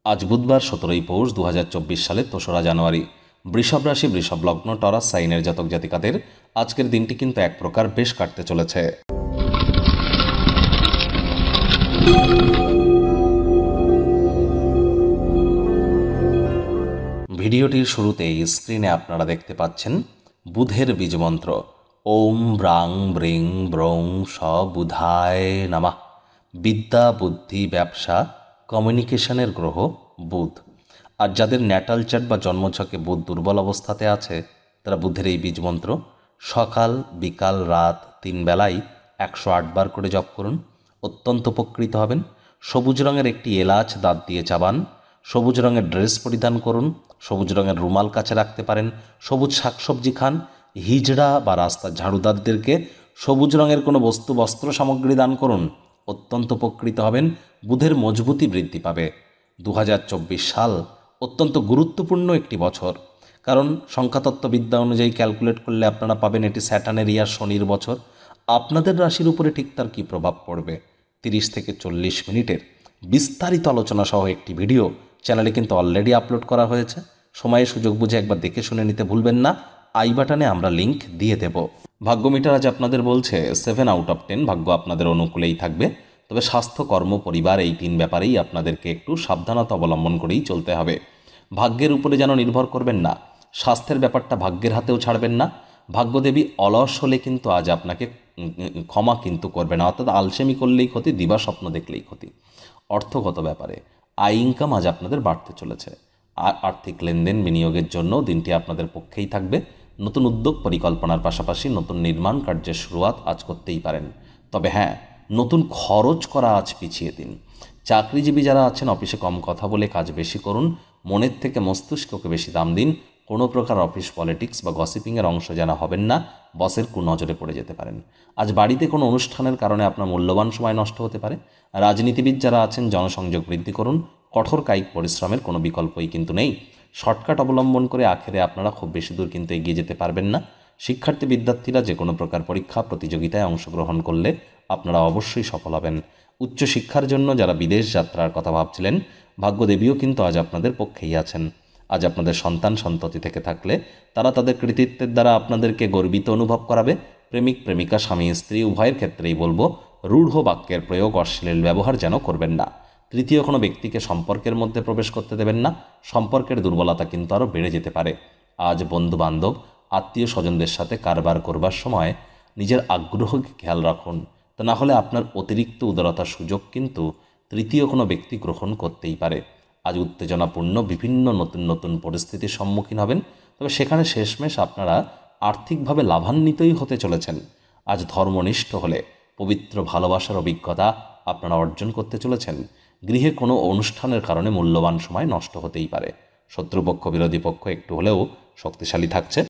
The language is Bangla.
আজ বুধবার 17ই পৌষ 2024 সালের 3রা জানুয়ারি। বৃষভ রাশি, বৃষভ লগ্ন, টরাস সাইনের জাতক জাতিকাদের আজকের দিনটি কিন্তু এক প্রকার বেশ কাটতে চলেছে। ভিডিওটির শুরুতেই স্ক্রিনে আপনারা দেখতে পাচ্ছেন বুধের বীজমন্ত্র ওম ব্রাং ব্রিং ব্রং স বুধায় নমঃ। বিদ্যা, বুদ্ধি, ব্যবসা, কমিউনিকেশনের গ্রহ বুধ। আর যাদের ন্যাটাল চার্ট বা জন্মছকে বুধ দুর্বল অবস্থাতে আছে তারা বুধের এই বীজমন্ত্র সকাল, বিকাল, রাত 3 বেলায় 108 বার করে জপ করুন। অত্যন্ত উপকৃত হবেন। সবুজ রঙের একটি এলাচ দাঁত দিয়ে চাবান। সবুজ রঙের ড্রেস পরিধান করুন। সবুজ রঙের রুমাল কাছে রাখতে পারেন। সবুজ শাকসবজি খান। হিজড়া বা রাস্তার ঝাড়ুদারদেরকে সবুজ রঙের কোনো বস্ত্র সামগ্রী দান করুন। অত্যন্ত উপকৃত হবেন। বুধের মজবুতি বৃদ্ধি পাবে। 2024 সাল অত্যন্ত গুরুত্বপূর্ণ একটি বছর, কারণ সংখ্যাতত্ত্ববিদ্যা অনুযায়ী ক্যালকুলেট করলে আপনারা পাবেন এটি স্যাটার্নের ইয়ার, শনির বছর। আপনাদের রাশির উপরে ঠিক তার কী প্রভাব পড়বে 30 থেকে 40 মিনিটের বিস্তারিত আলোচনা সহ একটি ভিডিও চ্যানেলে কিন্তু অলরেডি আপলোড করা হয়েছে। সময়ে সুযোগ বুঝে একবার দেখে শুনে নিতে ভুলবেন না। আই বাটনে আমরা লিংক দিয়ে দেব। ভাগ্য মিটার আজ আপনাদের বলছে 7 আউট অফ 10 ভাগ্য আপনাদের অনুকূলেই থাকবে। তবে স্বাস্থ্য, কর্ম, পরিবার এই 3 ব্যাপারেই আপনাদেরকে একটু সাবধানতা অবলম্বন করেই চলতে হবে। ভাগ্যের উপরে যেন নির্ভর করবেন না। স্বাস্থ্যের ব্যাপারটা ভাগ্যের হাতেও ছাড়বেন না। ভাগ্যদেবী অলস হলে কিন্তু আজ আপনাকে ক্ষমা কিন্তু করবে না, অর্থাৎ আলসেমি করলেই ক্ষতি, দিবা স্বপ্ন দেখলেই ক্ষতি। অর্থগত ব্যাপারে আয় ইনকাম আজ আপনাদের বাড়তে চলেছে। আর আর্থিক লেনদেন, বিনিয়োগের জন্য দিনটি আপনাদের পক্ষেই থাকবে। নতুন উদ্যোগ পরিকল্পনার পাশাপাশি নতুন নির্মাণ কার্যের শুরুয়াত আজ করতেই পারেন। তবে হ্যাঁ, নতুন খরচ করা আজ পিছিয়ে দিন। চাকরিজীবী যারা আছেন অফিসে কম কথা বলে কাজ বেশি করুন। মনের থেকে মস্তিষ্ককে বেশি দাম দিন। কোনো প্রকার অফিস পলিটিক্স বা গসিপিংয়ের অংশ যেন হবেন না, বসের কুনজরে পড়ে যেতে পারেন। আজ বাড়িতে কোনো অনুষ্ঠানের কারণে আপনার মূল্যবান সময় নষ্ট হতে পারে। রাজনীতিবিদ যারা আছেন জনসংযোগ বৃদ্ধি করুন। কঠোর কায়িক পরিশ্রমের কোনো বিকল্পই কিন্তু নেই। শর্টকাট অবলম্বন করে আখেরে আপনারা খুব বেশি দূর কিন্তু এগিয়ে যেতে পারবেন না। শিক্ষার্থী বিদ্যার্থীরা যে কোনো প্রকার পরীক্ষা প্রতিযোগিতায় অংশগ্রহণ করলে আপনারা অবশ্যই সফল হবেন। উচ্চশিক্ষার জন্য যারা বিদেশ যাত্রার কথা ভাবছিলেন, ভাগ্যদেবীও কিন্তু আজ আপনাদের পক্ষেই আছেন। আজ আপনাদের সন্তান সন্ততি থেকে থাকলে তারা তাদের কৃতিত্বের দ্বারা আপনাদেরকে গর্বিত অনুভব করাবে। প্রেমিক প্রেমিকা, স্বামী স্ত্রী উভয়ের ক্ষেত্রেই বলবো রূঢ় বাক্যের প্রয়োগ, অশ্লীল ব্যবহার যেন করবেন না। তৃতীয় কোনো ব্যক্তিকে সম্পর্কের মধ্যে প্রবেশ করতে দেবেন না। সম্পর্কের দুর্বলতা কিন্তু আরও বেড়ে যেতে পারে। আজ বন্ধু বান্ধব, আত্মীয় স্বজনদের সাথে কারবার করবার সময় নিজের আগ্রহকে খেয়াল রাখুন, তা না হলে আপনার অতিরিক্ত উদারতার সুযোগ কিন্তু তৃতীয় কোনো ব্যক্তি গ্রহণ করতেই পারে। আজ উত্তেজনাপূর্ণ বিভিন্ন নতুন নতুন পরিস্থিতির সম্মুখীন হবেন, তবে সেখানে শেষমেশ আপনারা আর্থিকভাবে লাভান্বিতই হতে চলেছেন। আজ ধর্মনিষ্ঠ হলে পবিত্র ভালোবাসার অভিজ্ঞতা আপনারা অর্জন করতে চলেছেন। গৃহে কোনো অনুষ্ঠানের কারণে মূল্যবান সময় নষ্ট হতেই পারে। শত্রুপক্ষ, বিরোধী পক্ষ একটু হলেও শক্তিশালী থাকছে।